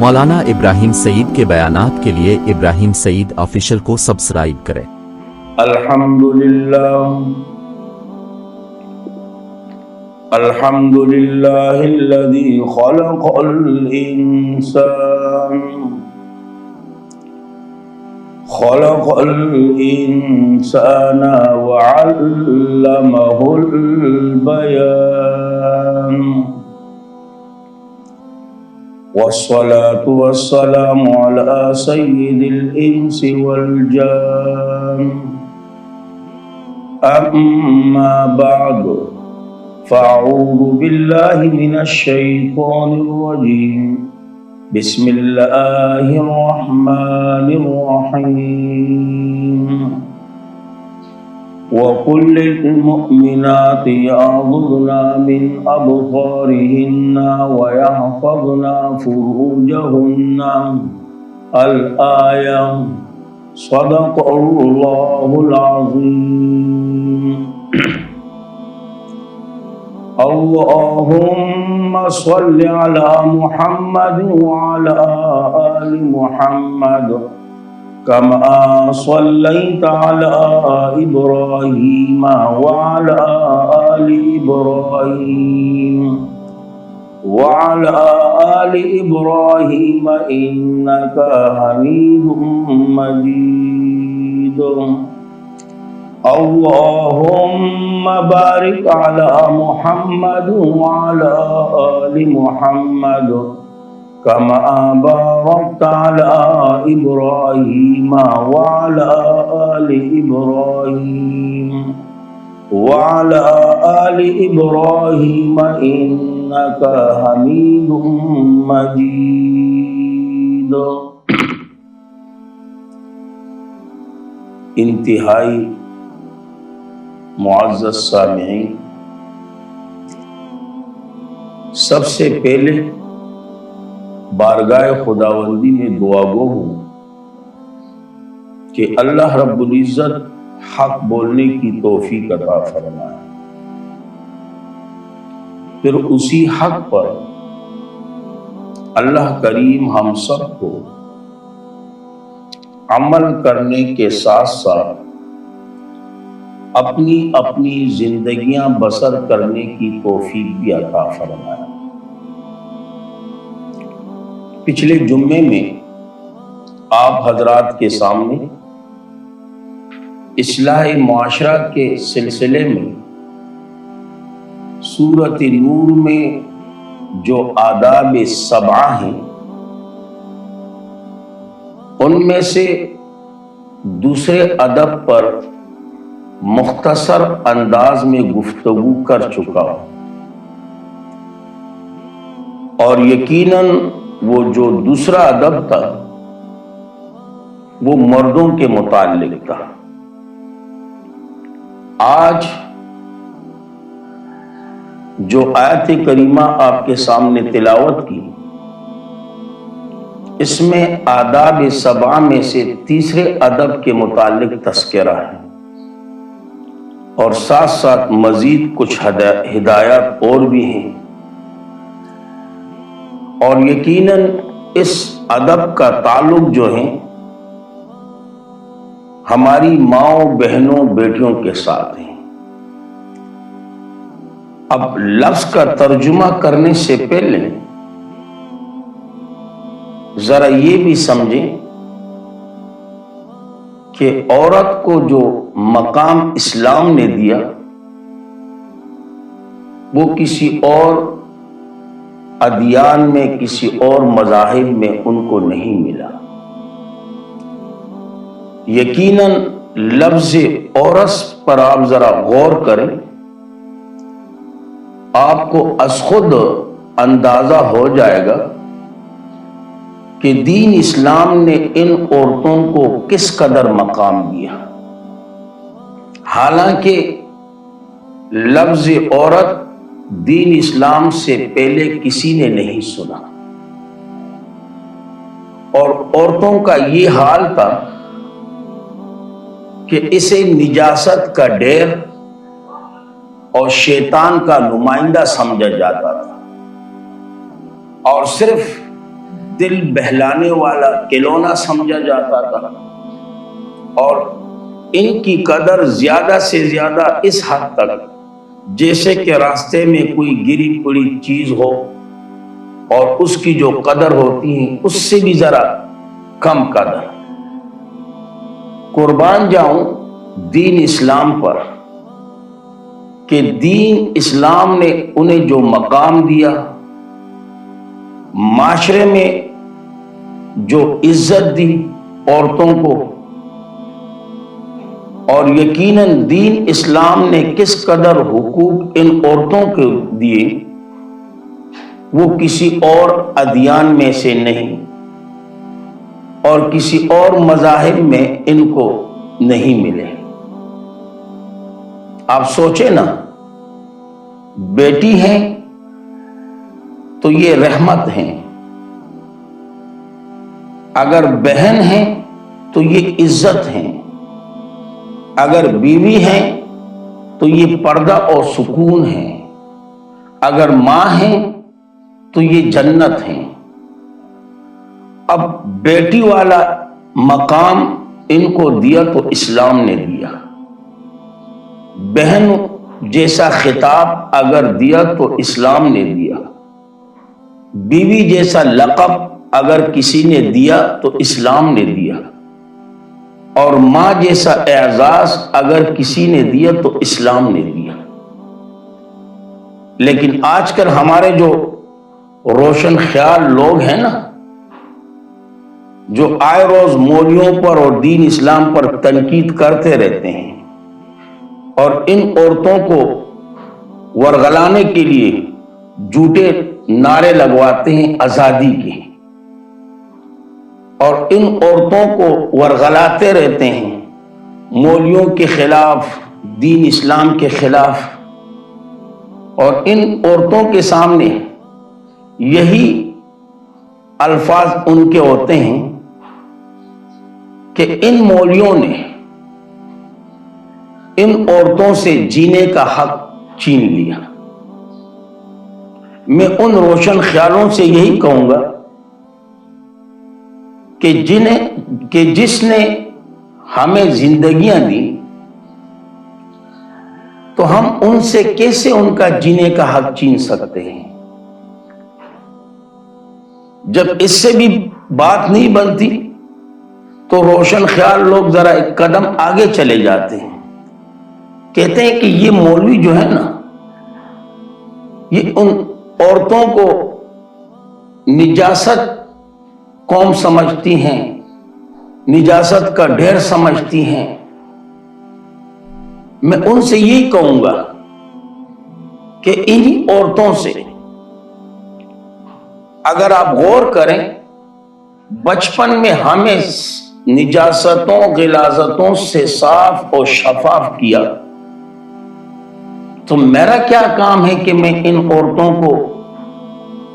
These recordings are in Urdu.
مولانا ابراہیم سعید کے بیانات کے لیے ابراہیم سعید آفیشل کو سبسکرائب کریں۔ الحمد لله الذي خلق الإنسان وعلمه البيان والصلاة والسلام على سيد الإنس والجان أما بعد فأعوذ بالله من الشيطان الرجيم بسم الله الرحمن الرحيم وقل للمؤمنات يغضضن من أبصارهن ويحفظن فروجهن الآية صدق الله العظيم اللهم صل على محمد وعلى آل محمد كما صليت على إبراهيم وعلى آل إبراهيم إنك حميد مجيد اللهم بارك على محمد وعلى آل محمد كما باركت على إبراهيم وعلى آل إبراهيم إنك حميد مجيد۔ انتہائی معزز سامعین، سب سے پہلے بارگاہ خداوندی میں دعا گو ہوں کہ اللہ رب العزت حق بولنے کی توفیق عطا فرمائے، پھر اسی حق پر اللہ کریم ہم سب کو عمل کرنے کے ساتھ ساتھ اپنی اپنی زندگیاں بسر کرنے کی توفیق بھی عطا فرمائے۔ پچھلے جمعے میں آپ حضرات کے سامنے اصلاح معاشرہ کے سلسلے میں سورۃ نور میں جو آداب 7 ہیں ان میں سے دوسرے ادب پر مختصر انداز میں گفتگو کر چکا ہوں، اور یقیناً وہ جو دوسرا ادب تھا وہ مردوں کے متعلق تھا۔ آج جو آیت کریمہ آپ کے سامنے تلاوت کی، اس میں آداب 7 میں سے تیسرے ادب کے متعلق تذکرہ ہے، اور ساتھ ساتھ مزید کچھ ہدایات اور بھی ہیں، اور یقیناً اس ادب کا تعلق جو ہے ہماری ماؤں، بہنوں، بیٹیوں کے ساتھ ہے۔ اب لفظ کا ترجمہ کرنے سے پہلے ذرا یہ بھی سمجھیں کہ عورت کو جو مقام اسلام نے دیا وہ کسی اور ادیان میں، کسی اور مذاہب میں ان کو نہیں ملا۔ یقیناً لفظ عورت پر آپ ذرا غور کریں، آپ کو از خود اندازہ ہو جائے گا کہ دین اسلام نے ان عورتوں کو کس قدر مقام دیا۔ حالانکہ لفظ عورت دین اسلام سے پہلے کسی نے نہیں سنا، اور عورتوں کا یہ حال تھا کہ اسے نجاست کا ڈیر اور شیطان کا نمائندہ سمجھا جاتا تھا، اور صرف دل بہلانے والا کھلونا سمجھا جاتا تھا، اور ان کی قدر زیادہ سے زیادہ اس حد تک جیسے کہ راستے میں کوئی گری پڑی چیز ہو اور اس کی جو قدر ہوتی ہے اس سے بھی ذرا کم قدر۔ قربان جاؤں دین اسلام پر کہ دین اسلام نے انہیں جو مقام دیا، معاشرے میں جو عزت دی عورتوں کو، اور یقیناً دین اسلام نے کس قدر حقوق ان عورتوں کو دیے وہ کسی اور ادیان میں سے نہیں اور کسی اور مذاہب میں ان کو نہیں ملے۔ آپ سوچیں نا، بیٹی ہیں تو یہ رحمت ہیں، اگر بہن ہیں تو یہ عزت ہیں، اگر بیوی ہیں تو یہ پردہ اور سکون ہیں، اگر ماں ہیں تو یہ جنت ہیں۔ اب بیٹی والا مقام ان کو دیا تو اسلام نے دیا، بہن جیسا خطاب اگر دیا تو اسلام نے دیا، بیوی جیسا لقب اگر کسی نے دیا تو اسلام نے دیا، اور ماں جیسا اعزاز اگر کسی نے دیا تو اسلام نے دیا۔ لیکن آج کل ہمارے جو روشن خیال لوگ ہیں نا، جو آئے روز مولویوں پر اور دین اسلام پر تنقید کرتے رہتے ہیں اور ان عورتوں کو ورغلانے کے لیے جھوٹے نعرے لگواتے ہیں آزادی کے، اور ان عورتوں کو ورغلاتے رہتے ہیں مولویوں کے خلاف، دین اسلام کے خلاف، اور ان عورتوں کے سامنے یہی الفاظ ان کے ہوتے ہیں کہ ان مولویوں نے ان عورتوں سے جینے کا حق چھین لیا۔ میں ان روشن خیالوں سے یہی کہوں گا کہ جس نے ہمیں زندگیاں دی تو ہم ان سے کیسے ان کا جینے کا حق چھین سکتے ہیں؟ جب اس سے بھی بات نہیں بنتی تو روشن خیال لوگ ذرا ایک قدم آگے چلے جاتے ہیں، کہتے ہیں کہ یہ مولوی جو ہے نا، یہ ان عورتوں کو نجاست قوم سمجھتی ہیں، نجاست کا ڈھیر سمجھتی ہیں۔ میں ان سے یہی کہوں گا کہ انہی عورتوں سے اگر آپ غور کریں، بچپن میں ہمیں نجاستوں غلاظتوں سے صاف اور شفاف کیا، تو میرا کیا کام ہے کہ میں ان عورتوں کو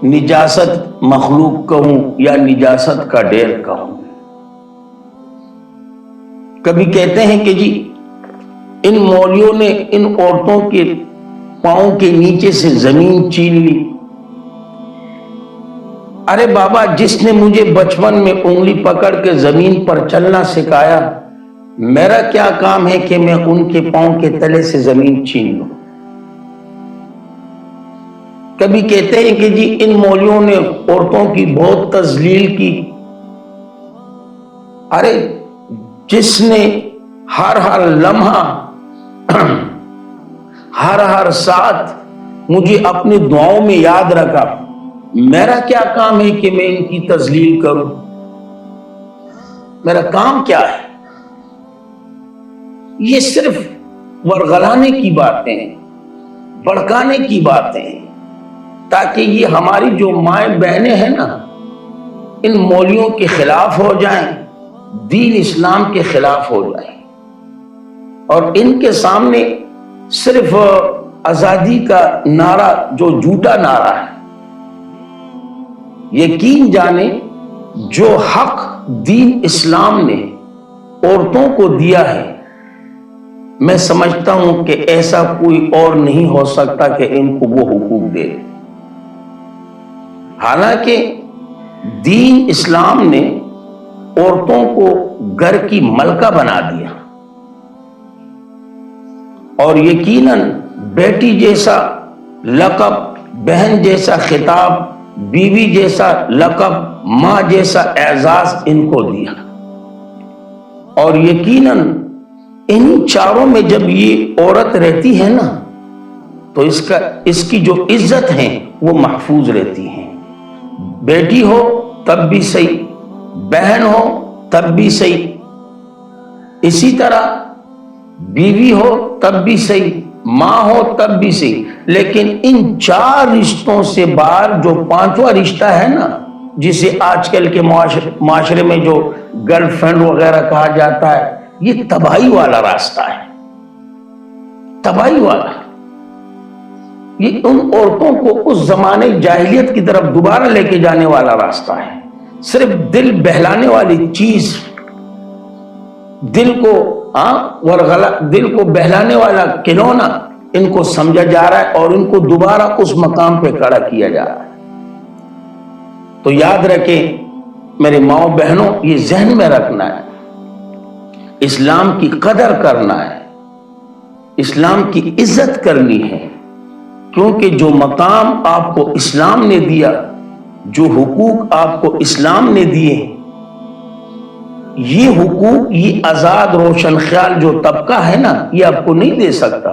نجاست مخلوق کہوں یا نجاست کا ڈھیر کہوں؟ کبھی کہتے ہیں کہ جی ان مولویوں نے ان عورتوں کے پاؤں کے نیچے سے زمین چھین لی۔ ارے بابا، جس نے مجھے بچپن میں انگلی پکڑ کے زمین پر چلنا سکھایا، میرا کیا کام ہے کہ میں ان کے پاؤں کے تلے سے زمین چھین لوں؟ کبھی کہتے ہیں کہ جی ان مولویوں نے عورتوں کی بہت تذلیل کی۔ ارے جس نے ہر لمحہ ہر ساتھ مجھے اپنی دعاؤں میں یاد رکھا، میرا کیا کام ہے کہ میں ان کی تذلیل کروں؟ میرا کام کیا ہے؟ یہ صرف ورغلانے کی باتیں ہیں، بھڑکانے کی باتیں ہیں، تاکہ یہ ہماری جو مائیں بہنیں ہیں نا، ان مولویوں کے خلاف ہو جائیں، دین اسلام کے خلاف ہو جائیں، اور ان کے سامنے صرف آزادی کا نعرہ جو جھوٹا نعرہ ہے، یقین جانے جو حق دین اسلام نے عورتوں کو دیا ہے، میں سمجھتا ہوں کہ ایسا کوئی اور نہیں ہو سکتا کہ ان کو وہ حقوق دے۔ حالانکہ دین اسلام نے عورتوں کو گھر کی ملکہ بنا دیا، اور یقیناً بیٹی جیسا لقب، بہن جیسا خطاب، بیوی جیسا لقب، ماں جیسا اعزاز ان کو دیا. اور یقیناً ان چاروں میں جب یہ عورت رہتی ہے نا تو اس کی جو عزت ہے وہ محفوظ رہتی ہے. بیٹی ہو تب بھی صحیح، بہن ہو تب بھی صحیح، اسی طرح بیوی ہو تب بھی صحیح، ماں ہو تب بھی صحیح. لیکن ان چار رشتوں سے باہر جو پانچواں رشتہ ہے نا، جسے آج کل کے معاشرے میں جو گرل فرینڈ وغیرہ کہا جاتا ہے، یہ تباہی والا راستہ ہے. تباہی والا، یہ ان عورتوں کو اس زمانے جاہلیت کی طرف دوبارہ لے کے جانے والا راستہ ہے. صرف دل بہلانے والی چیز، دل کو بہلانے والا کھلونا ان کو سمجھا جا رہا ہے، اور ان کو دوبارہ اس مقام پہ کھڑا کیا جا رہا ہے. تو یاد رکھیں میرے ماؤں بہنوں، یہ ذہن میں رکھنا ہے، اسلام کی قدر کرنا ہے، اسلام کی عزت کرنی ہے. کیونکہ جو مقام آپ کو اسلام نے دیا، جو حقوق آپ کو اسلام نے دیے، یہ حقوق، یہ آزاد روشن خیال جو طبقہ ہے نا، یہ آپ کو نہیں دے سکتا.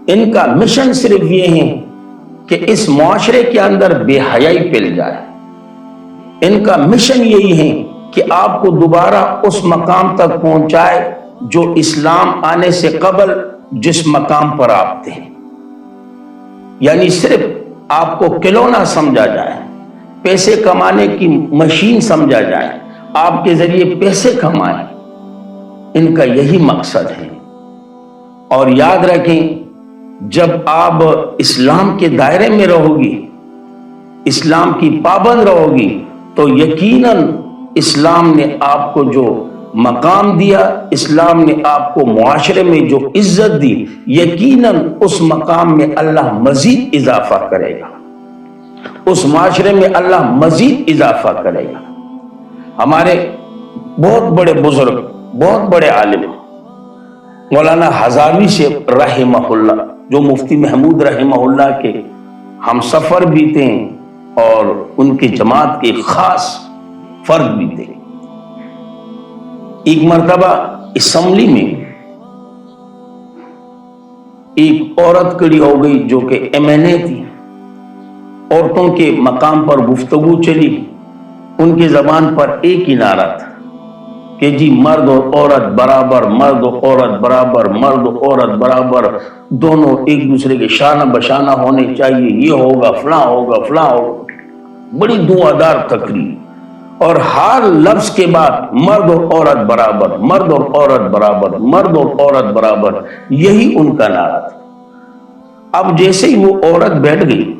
ان کا مشن صرف یہ ہے کہ اس معاشرے کے اندر بے حیائی پھیل جائے. ان کا مشن یہی ہے کہ آپ کو دوبارہ اس مقام تک پہنچائے جو اسلام آنے سے قبل جس مقام پر آپ تھے. یعنی صرف آپ کو کھلونا سمجھا جائے، پیسے کمانے کی مشین سمجھا جائے، آپ کے ذریعے پیسے کمائیں. ان کا یہی مقصد ہے. اور یاد رکھیں، جب آپ اسلام کے دائرے میں رہو گی، اسلام کی پابند رہو گی، تو یقیناً اسلام نے آپ کو جو مقام دیا، اسلام نے آپ کو معاشرے میں جو عزت دی، یقیناً اس مقام میں اللہ مزید اضافہ کرے گا، اس معاشرے میں اللہ مزید اضافہ کرے گا. ہمارے بہت بڑے بزرگ، بہت بڑے عالم مولانا ہزاروی سے رحمہ اللہ، جو مفتی محمود رحمہ اللہ کے ہم سفر بھی تھے اور ان کی جماعت کے خاص فرد بھی تھے. ایک مرتبہ اسمبلی میں ایک عورت کھڑی ہو گئی جو کہ MNA تھی. عورتوں کے مقام پر گفتگو چلی. ان کی زبان پر ایک ہی نعرہ تھا کہ جی مرد اور عورت برابر، مرد اور عورت برابر، مرد اور عورت برابر، دونوں ایک دوسرے کے شانہ بشانہ ہونے چاہیے، یہ ہوگا فلاں ہوگا فلاں ہوگا. بڑی دعادار تقریر، اور ہر لفظ کے بعد مرد اور عورت برابر، مرد اور عورت برابر، مرد اور عورت برابر، یہی ان کا نعرہ تھا. اب جیسے ہی وہ عورت بیٹھ گئی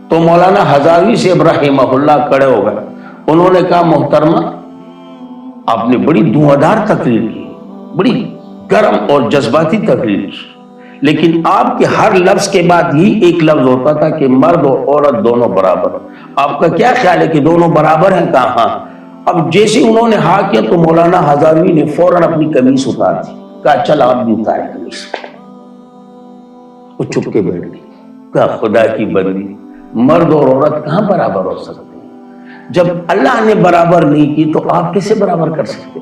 تو مولانا ہزاروی سے رحمہ اللہ کھڑے ہو گئے. انہوں نے کہا محترمہ، آپ نے بڑی دعادار تقریر کی، بڑی گرم اور جذباتی تقریر کی، لیکن آپ کے ہر لفظ کے بعد یہی ایک لفظ ہوتا تھا کہ مرد اور عورت دونوں برابر. آپ کا کیا خیال ہے کہ دونوں برابر ہیں؟ کہا ہاں. اب جیسے انہوں نے ہاں کیا تو مولانا ہزاروی نے فوراً اپنی قمیص اتار دی. کہا چل آپ بھی اتارے قمیص. وہ چپ کے بیٹھ گئی. کہا خدا کی بندی، مرد اور عورت کہاں برابر ہو سکتے ہیں؟ جب اللہ نے برابر نہیں کی تو آپ کیسے برابر کر سکتے؟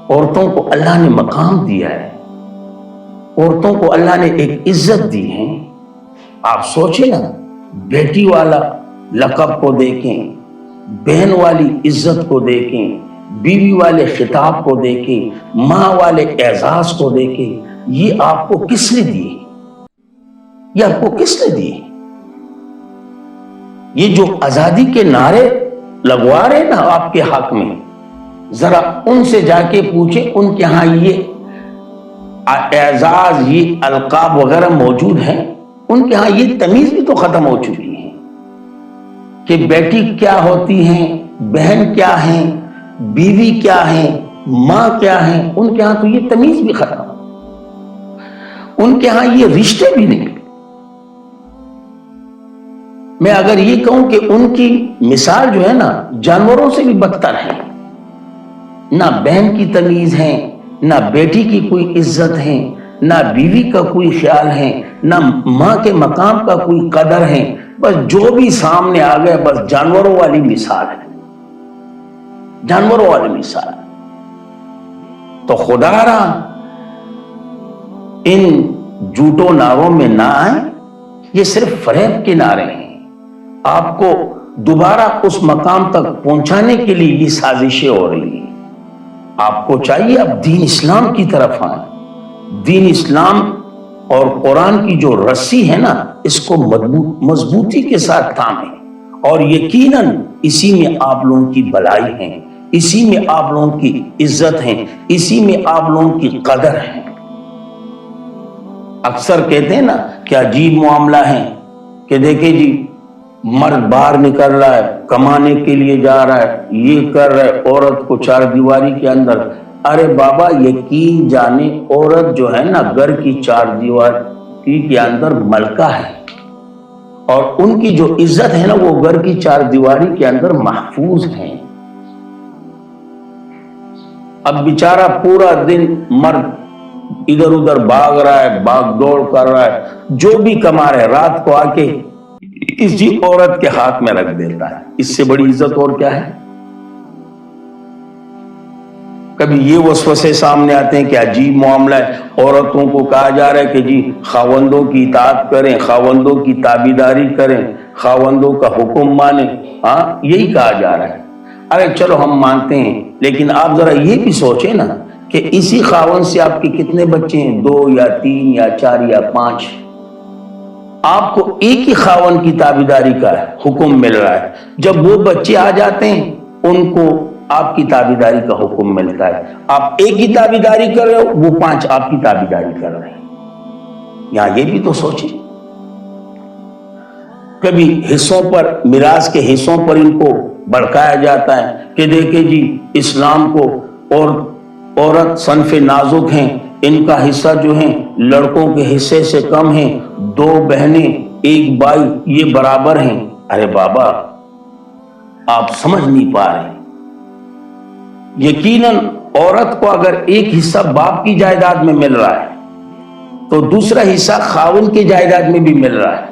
عورتوں کو اللہ نے مقام دیا ہے، عورتوں کو اللہ نے ایک عزت دی ہے. آپ سوچیں نا، بیٹی والا لقب کو دیکھیں، بہن والی عزت کو دیکھیں، بیوی والے خطاب کو دیکھیں، ماں والے اعزاز کو دیکھیں. یہ آپ کو کس نے دی؟ یہ آپ کو کس نے دی؟ یہ جو آزادی کے نعرے لگوا رہے نا آپ کے حق میں، ذرا ان سے جا کے پوچھیں ان کے ہاں یہ اعزاز، یہ القاب وغیرہ موجود ہیں؟ ان کے ہاں یہ تمیز بھی تو ختم ہو چکی ہے کہ بیٹی کیا ہوتی ہیں، بہن کیا ہیں، بیوی کیا ہیں، ماں کیا ہیں. ان کے ہاں تو یہ تمیز بھی ختم، ان کے ہاں یہ رشتے بھی نہیں. میں اگر یہ کہوں کہ ان کی مثال جو ہے نا جانوروں سے بھی بدتر ہے، نہ بہن کی تمیز ہے، نہ بیٹی کی کوئی عزت ہے، نہ بیوی کا کوئی خیال ہے، نہ ماں کے مقام کا کوئی قدر ہے، بس جو بھی سامنے آ گئے بس جانوروں والی مثال ہے، جانوروں والی مثال۔ تو خدا را ان جھوٹوں نعروں میں نہ آئیں، یہ صرف فریب کے نعرے ہیں، آپ کو دوبارہ اس مقام تک پہنچانے کے لیے یہ سازشیں ہو رہی ہیں۔ آپ کو چاہیے اب دین اسلام کی طرف آئیں، دین اسلام اور قرآن کی جو رسی ہے نا اس کو مضبوطی کے ساتھ تھامیں، اور یقیناً اسی میں آپ لوگوں کی بھلائی ہے، اسی میں آپ لوگوں کی عزت ہے، اسی میں آپ لوگوں کی قدر ہے۔ اکثر کہتے ہیں نا کہ عجیب معاملہ ہے کہ دیکھیں جی مرد باہر نکل رہا ہے، کمانے کے لیے جا رہا ہے، یہ کر رہا ہے، عورت کو چار دیواری کے اندر۔ ارے بابا یقین جانے عورت جو ہے نا گھر کی چار دیواری کے اندر ملکہ ہے، اور ان کی جو عزت ہے نا وہ گھر کی چار دیواری کے اندر محفوظ ہے۔ اب بیچارہ پورا دن مرد ادھر ادھر بھاگ رہا ہے، بھاگ دوڑ کر رہا ہے، جو بھی کما رہے رات کو آ کے اسی عورت کے ہاتھ میں رکھ دیتا ہے۔ اس سے بڑی عزت اور کیا ہے؟ کبھی یہ وسوسے سامنے آتے ہیں کہ عجیب معاملہ ہے، عورتوں کو کہا جا رہا ہے کہ جی خاوندوں کی اطاعت کریں، خاوندوں کی تابعداری کریں، خاوندوں کا حکم مانیں، ہاں یہی کہا جا رہا ہے۔ ارے چلو ہم مانتے ہیں، لیکن آپ ذرا یہ بھی سوچیں نا کہ اسی خاوند سے آپ کے کتنے بچے ہیں، 2 یا 3 یا 4 یا 5۔ آپ کو ایک ہی خاوند کی تابعداری کا حکم مل رہا ہے، جب وہ بچے آ جاتے ہیں ان کو آپ کی تابعداری کا حکم ملتا ہے۔ آپ ایک کی تابعداری کر رہے ہو، وہ 5 آپ کی تابعداری کر رہے ہیں۔ یہاں یہ بھی تو سوچیں، کبھی حصوں پر، میراث کے حصوں پر ان کو بڑکایا جاتا ہے کہ دیکھیں جی اسلام کو اور عورت صنف نازک ہیں، ان کا حصہ جو ہے لڑکوں کے حصے سے کم ہے، 2 بہنیں 1 بھائی یہ برابر ہیں۔ ارے بابا آپ سمجھ نہیں پا رہے، یقیناً عورت کو اگر ایک حصہ باپ کی جائیداد میں مل رہا ہے تو دوسرا حصہ خاوند کی جائیداد میں بھی مل رہا ہے،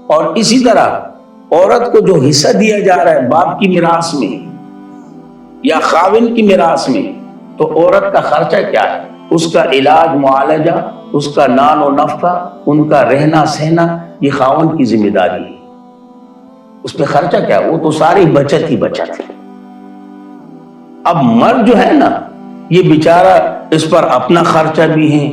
اور اسی طرح عورت کو جو حصہ دیا جا رہا ہے باپ کی میراث میں یا خاوند کی میراث میں، تو عورت کا خرچہ کیا ہے؟ اس کا علاج معالجہ، اس کا نان و نفقہ، ان کا رہنا سہنا یہ خاوند کی ذمہ داری ہے۔ اس پہ خرچہ کیا ہے؟ وہ تو ساری بچت ہی بچت ہے۔ اب مرد جو ہے نا یہ بیچارہ اس پر اپنا خرچہ بھی ہے،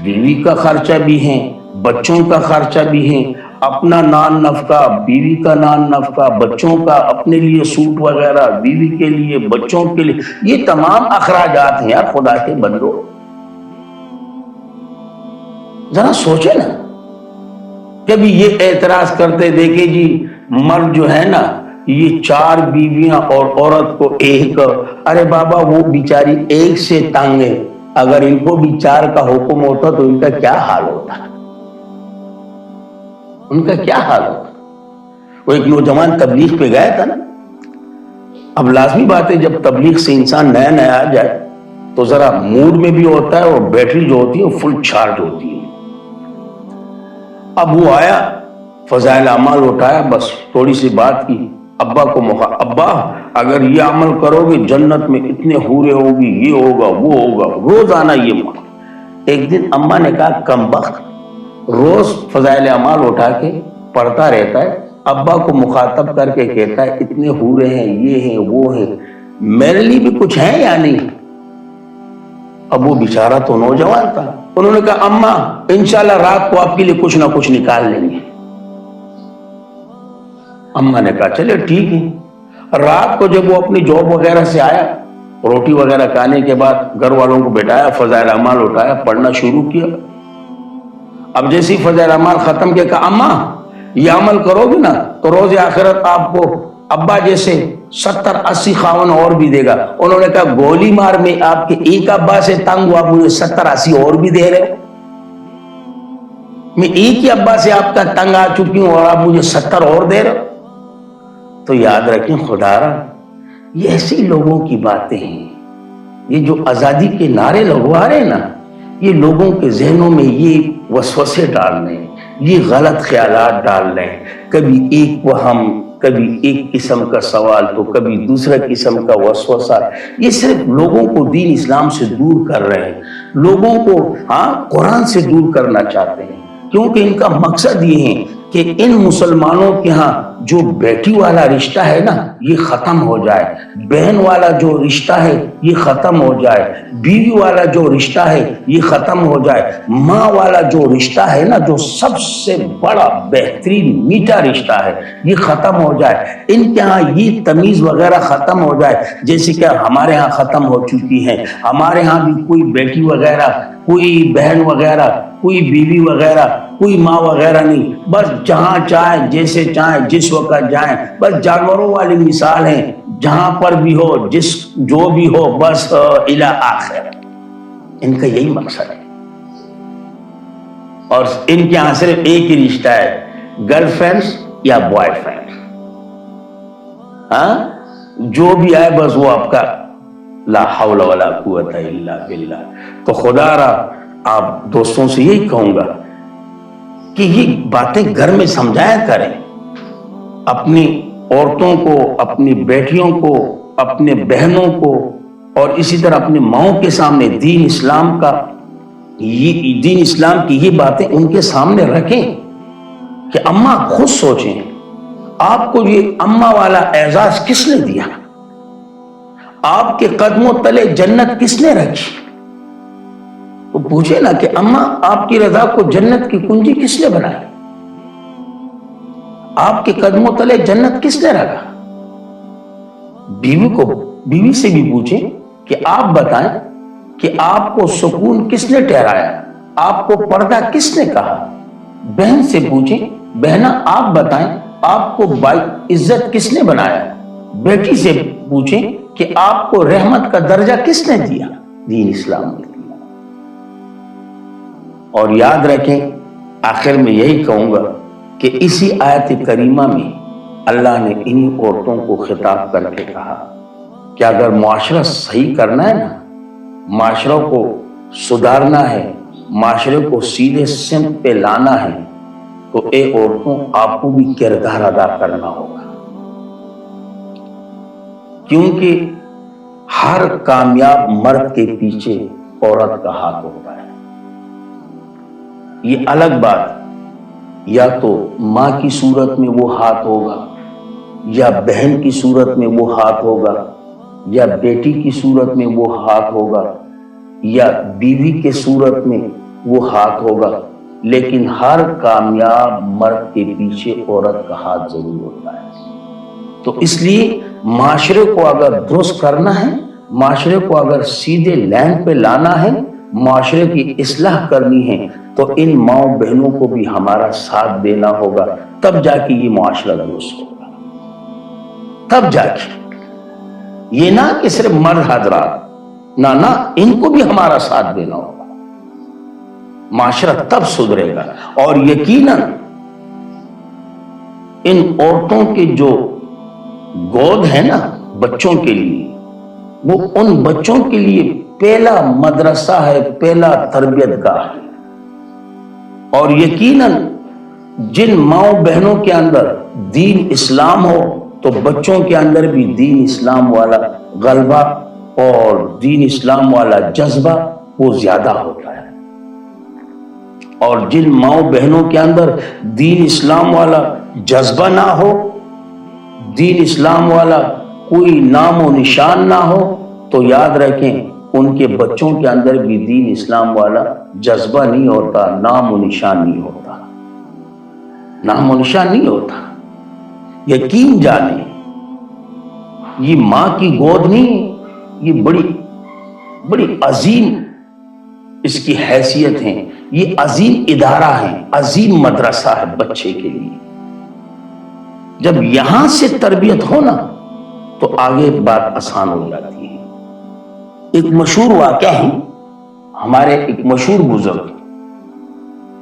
بیوی کا خرچہ بھی ہے، بچوں کا خرچہ بھی ہے، اپنا نان نفقہ، بیوی کا نان نفقہ، بچوں کا، اپنے لیے سوٹ وغیرہ، بیوی کے لیے، بچوں کے لیے، یہ تمام اخراجات ہیں یار خدا کے بندو۔ ذرا سوچے نا، کبھی یہ اعتراض کرتے دیکھے جی مرد جو ہے نا یہ 4 بیویاں اور عورت کو 1۔ ارے بابا وہ بیچاری 1 سے تنگ ہے، اگر ان کو بھی 4 کا حکم ہوتا تو ان کا کیا حال ہوتا، ان کا کیا حال ہوتا۔ وہ ایک نوجوان تبلیغ پہ گیا تھا نا، اب لازمی بات ہے جب تبلیغ سے انسان نیا نیا آ جائے تو ذرا موڈ میں بھی ہوتا ہے، اور بیٹری جو ہوتی ہے وہ فل چارج ہوتی ہے۔ اب وہ آیا، فضائل اعمال اٹھایا، بس تھوڑی سی بات کی، ابا کو ابا اگر یہ عمل کرو گے جنت میں اتنے حوریں ہوگی، یہ ہوگا وہ ہوگا، روزانہ یہ۔ ایک دن اماں نے کہا کمبخت، روز فضائل اعمال اٹھا کے پڑھتا رہتا ہے، ابا کو مخاطب کر کے کہتا ہے اتنے حوریں ہیں، یہ ہیں وہ ہیں، میرے لیے بھی کچھ ہے یا نہیں؟ اب وہ بیچارہ تو نوجوان تھا، انہوں نے کہا اماں انشاءاللہ رات کو آپ کے لیے کچھ نہ کچھ نکال لیں گے۔ اماں نے کہا چلے ٹھیک ہے۔ رات کو جب وہ اپنی جاب وغیرہ سے آیا، روٹی وغیرہ کھانے کے بعد گھر والوں کو بٹھایا، فضائل اعمال اٹھایا، پڑھنا شروع کیا۔ اب جیسی فضائل اعمال ختم کیا، کہا اماں یہ عمل کرو گے نا تو روز آخرت آپ کو ابا جیسے 70-80 خاون اور بھی دے گا۔ انہوں نے کہا گولی مار، میں آپ کے ایک ابا سے تنگ ہوا، مجھے 70-80 اور بھی دے رہے ہو؟ میں ایک ہی ابا سے آپ کا تنگ آ چکی ہوں اور آپ مجھے 70 اور دے رہے ہو؟ تو یاد رکھیں خدا را، یہ ایسے لوگوں کی باتیں ہیں، یہ جو آزادی کے نعرے لگوا رہے ہیں نا، یہ لوگوں کے ذہنوں میں یہ وسوسے ڈال رہے ہیں، یہ غلط خیالات ڈال رہے ہیں، کبھی ایک وہم، کبھی ایک قسم کا سوال تو کبھی دوسرا قسم کا وسوسہ۔ یہ صرف لوگوں کو دین اسلام سے دور کر رہے ہیں، لوگوں کو قرآن سے دور کرنا چاہتے ہیں، کیونکہ ان کا مقصد یہ ہے کہ ان مسلمانوں کے ہاں جو بیٹی والا رشتہ ہے نا یہ ختم ہو جائے، بہن والا جو رشتہ ہے یہ ختم ہو جائے، بیوی والا جو رشتہ ہے یہ ختم ہو جائے، ماں والا جو رشتہ ہے نا جو سب سے بڑا بہترین میٹھا رشتہ ہے یہ ختم ہو جائے، ان کے ہاں یہ تمیز وغیرہ ختم ہو جائے، جیسے کہ ہمارے ہاں ختم ہو چکی ہے۔ ہمارے ہاں بھی کوئی بیٹی وغیرہ، کوئی بہن وغیرہ، کوئی بیوی وغیرہ، کوئی ماں وغیرہ نہیں، بس جہاں چاہیں جیسے چاہیں جس وقت جائیں، بس جانوروں والی مثال ہے، جہاں پر بھی ہو جو بھی ہو بس الی آخر۔ ان کا یہی مقصد ہے، اور ان کے یہاں صرف ایک ہی رشتہ ہے، گرل فرینڈ یا بوائے فرینڈ، جو بھی آئے بس وہ آپ کا، لا حول ولا قوت الا باللہ۔ تو خدا را آپ دوستوں سے یہی کہوں گا کہ یہ باتیں گھر میں سمجھایا کریں، اپنی عورتوں کو، اپنی بیٹیوں کو، اپنے بہنوں کو، اور اسی طرح اپنی ماؤں کے سامنے دین اسلام کی یہ باتیں ان کے سامنے رکھیں کہ اماں خود سوچیں آپ کو یہ اماں والا اعزاز کس نے دیا، آپ کے قدموں تلے جنت کس نے رکھی؟ تو پوچھے نا کہ اماں آپ کی رضا کو جنت کی کنجی کس نے بنائی، آپ کے قدموں تلے جنت کس نے رکھا؟ بیوی سے بھی پوچھیں کہ آپ بتائیں کہ آپ کو سکون کس نے ٹھہرایا، آپ کو پردہ کس نے کہا؟ بہن سے پوچھیں، بہنا آپ بتائیں آپ کو عزت کس نے بنایا؟ بیٹی سے پوچھیں کہ آپ کو رحمت کا درجہ کس نے دیا؟ دین اسلام نے دیا۔ اور یاد رکھیں، آخر میں یہی کہوں گا کہ اسی آیت کریمہ میں اللہ نے انہی عورتوں کو خطاب کر کے کہا کہ اگر معاشرہ صحیح کرنا ہے نا، معاشروں کو سدھارنا ہے، معاشرے کو سیدھے سمت پہ لانا ہے، تو اے عورتوں آپ کو بھی کردار ادا کرنا ہوگا، کیونکہ ہر کامیاب مرد کے پیچھے عورت کا ہاتھ ہوتا ہے۔ یہ الگ بات یا تو ماں کی صورت میں وہ ہاتھ ہوگا، یا بہن کی صورت میں وہ ہاتھ ہوگا، یا بیٹی کی صورت میں وہ ہاتھ ہوگا، یا بیوی کے صورت میں وہ ہاتھ ہوگا، لیکن ہر کامیاب مرد کے پیچھے عورت کا ہاتھ ضرور ہوتا ہے۔ تو اس لیے معاشرے کو اگر درست کرنا ہے، معاشرے کو اگر سیدھے لائن پہ لانا ہے، معاشرے کی اصلاح کرنی ہے، تو ان ماؤں بہنوں کو بھی ہمارا ساتھ دینا ہوگا، تب جا کے یہ معاشرہ درست ہوگا، تب جا کے۔ یہ نہ کہ صرف مرد حضرات، نہ ان کو بھی ہمارا ساتھ دینا ہوگا، معاشرہ تب سدھرے گا۔ اور یقیناً ان عورتوں کے جو گود ہے نا بچوں کے لیے، وہ ان بچوں کے لیے پہلا مدرسہ ہے، پہلا تربیت گاہ ہے، اور یقیناً جن ماؤں بہنوں کے اندر دین اسلام ہو تو بچوں کے اندر بھی دین اسلام والا غلبہ اور دین اسلام والا جذبہ وہ زیادہ ہوتا ہے، اور جن ماؤں بہنوں کے اندر دین اسلام والا جذبہ نہ ہو، دین اسلام والا کوئی نام و نشان نہ ہو، تو یاد رکھیں ان کے بچوں کے اندر بھی دین اسلام والا جذبہ نہیں ہوتا، نام و نشان نہیں ہوتا، نام و نشان نہیں ہوتا۔ یقین جانیں یہ ماں کی گود نہیں، یہ بڑی عظیم اس کی حیثیت ہے، یہ عظیم ادارہ ہے، عظیم مدرسہ ہے بچے کے لیے۔ جب یہاں سے تربیت ہو نا تو آگے بات آسان ہو جاتی ہے۔ ایک مشہور واقعہ ہے، ہمارے ایک مشہور بزرگ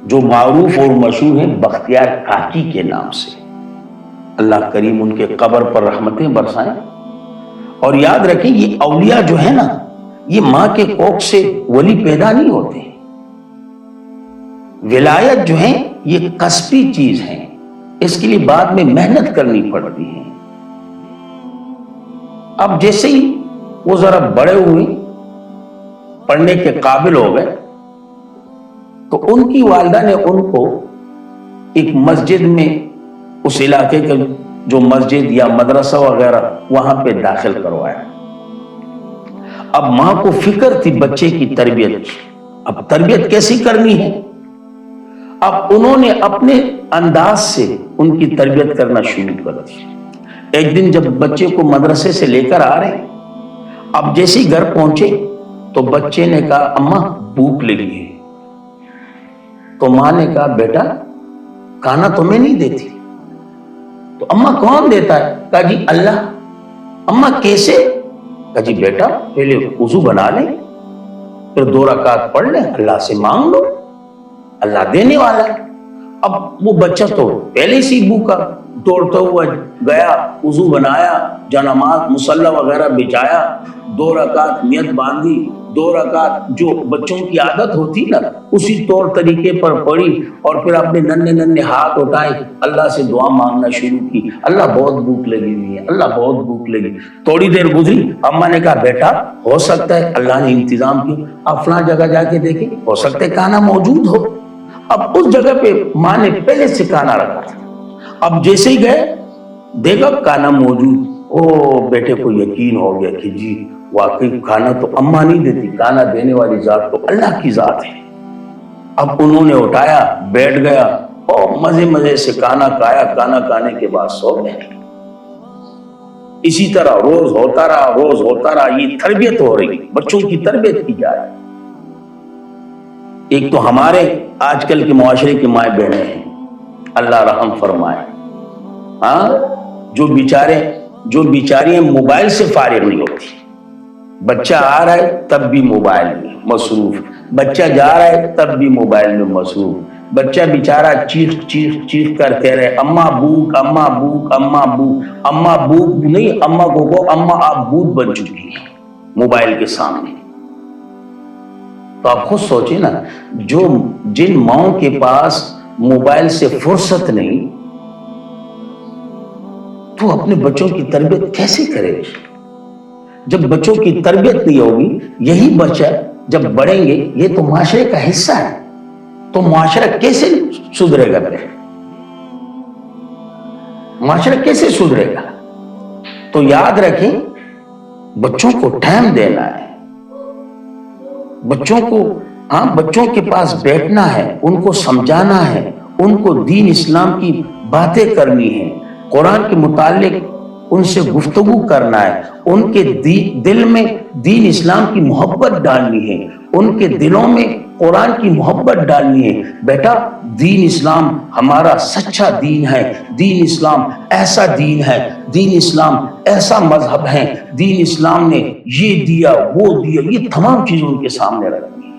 جو معروف اور مشہور ہیں بختیار کاکی کے نام سے. اللہ کریم ان کے قبر پر رحمتیں برسائیں. اور یاد رکھیں یہ اولیاء جو ہے نا یہ ماں کے کوکھ سے ولی پیدا نہیں ہوتے. ولایت جو ہے یہ کسبی چیز ہے, اس کے لیے بعد میں محنت کرنی پڑتی ہے. اب جیسے ہی وہ ذرا بڑے ہوئے, پڑھنے کے قابل ہو گئے, تو ان کی والدہ نے ان کو ایک مسجد میں, اس علاقے کے جو مسجد یا مدرسہ وغیرہ وہاں پہ داخل کروایا. اب ماں کو فکر تھی بچے کی تربیت کی, اب تربیت کیسی کرنی ہے. اب انہوں نے اپنے انداز سے ان کی تربیت کرنا شروع کر دی. ایک دن جب بچے کو مدرسے سے لے کر آ رہے ہیں, اب جیسے ہی گھر پہنچے تو بچے نے کہا اماں بھوک لگی ہے. تو ماں نے کہا بیٹا کھانا تمہیں نہیں دیتی. تو اماں کون دیتا ہے؟ کہا جی اللہ. اماں کیسے؟ کہا جی بیٹا پہلے وضو بنا لیں, پھر 2 رکعت پڑھ لیں, اللہ سے مانگ لو, اللہ دینے والا ہے. اب وہ بچہ تو پہلے سے بھوکا, دوڑتا ہوا گیا, وضو بنایا, جنماز مصلی وغیرہ بچایا, 2 رکعت نیت باندھی, 2 رکعت جو بچوں کی عادت ہوتی نا اسی طور طریقے پر پڑھی, اور پھر اپنے ننھے ننھے ہاتھ اٹھائے, اللہ سے دعا مانگنا شروع کی. اللہ بہت بھوک لگی ہوئی ہے, اللہ بہت بھوک لگی. تھوڑی دیر گزری, اماں نے کہا بیٹا ہو سکتا ہے اللہ نے انتظام کیا, آپ فلاں جگہ جا کے دیکھیں, ہو سکتا ہے کھانا موجود ہو. اب اس جگہ پہ ماں نے پہلے سے کھانا رکھا تھا. اب جیسے ہی گئے دیکھا کھانا موجود, او بیٹے کو یقین ہو گیا کہ جی واقعی کھانا تو اماں نہیں دیتی, کھانا دینے والی ذات تو اللہ کی ذات ہے. اب انہوں نے اٹھایا, بیٹھ گیا اور مزے مزے سے کھانا کھایا. کھانا کھانے کے بعد سو گئے. اسی طرح روز ہوتا رہا, روز ہوتا رہا. یہ تربیت ہو رہی, بچوں کی تربیت کی جا رہی. ایک تو ہمارے آج کل کے معاشرے کی مائیں بہنیں ہیں, اللہ رحم فرمائے, ہاں جو بیچاریاں موبائل سے فارغ نہیں ہوتی. بچہ آ رہا ہے تب بھی موبائل میں مصروف, بچہ جا رہا ہے تب بھی موبائل میں مصروف. بچہ بیچارہ چیخ چیخ چیخ کر کہہ رہے اماں بھوک, اماں بھوک, اماں بھوک. اماں بھوک نہیں, اماں کو کہو اماں آپ بھوک بن چکی ہیں موبائل کے سامنے. تو آپ خود سوچیں نا, جن ماؤں کے پاس موبائل سے فرصت نہیں تو اپنے بچوں کی تربیت کیسے کرے؟ جب بچوں کی تربیت نہیں ہوگی, یہی بچہ جب بڑھیں گے یہ تو معاشرے کا حصہ ہے, تو معاشرہ کیسے سدھرے گا؟ معاشرہ کیسے سدھرے گا؟ تو یاد رکھیں بچوں کو ٹائم دینا ہے, بچوں کے پاس بیٹھنا ہے, ان کو سمجھانا ہے, ان کو دین اسلام کی باتیں کرنی ہے, قرآن کے متعلق ان سے گفتگو کرنا ہے, ان کے دل میں دین اسلام کی محبت ڈالنی ہے, ان کے دلوں میں قرآن کی محبت ڈالنی ہے. بیٹا دین اسلام ہمارا سچا دین ہے, دین اسلام ایسا دین ہے, دین اسلام ایسا مذہب ہے, دین اسلام نے یہ دیا وہ دیا, یہ تمام چیزیں ان کے سامنے رکھنی ہے.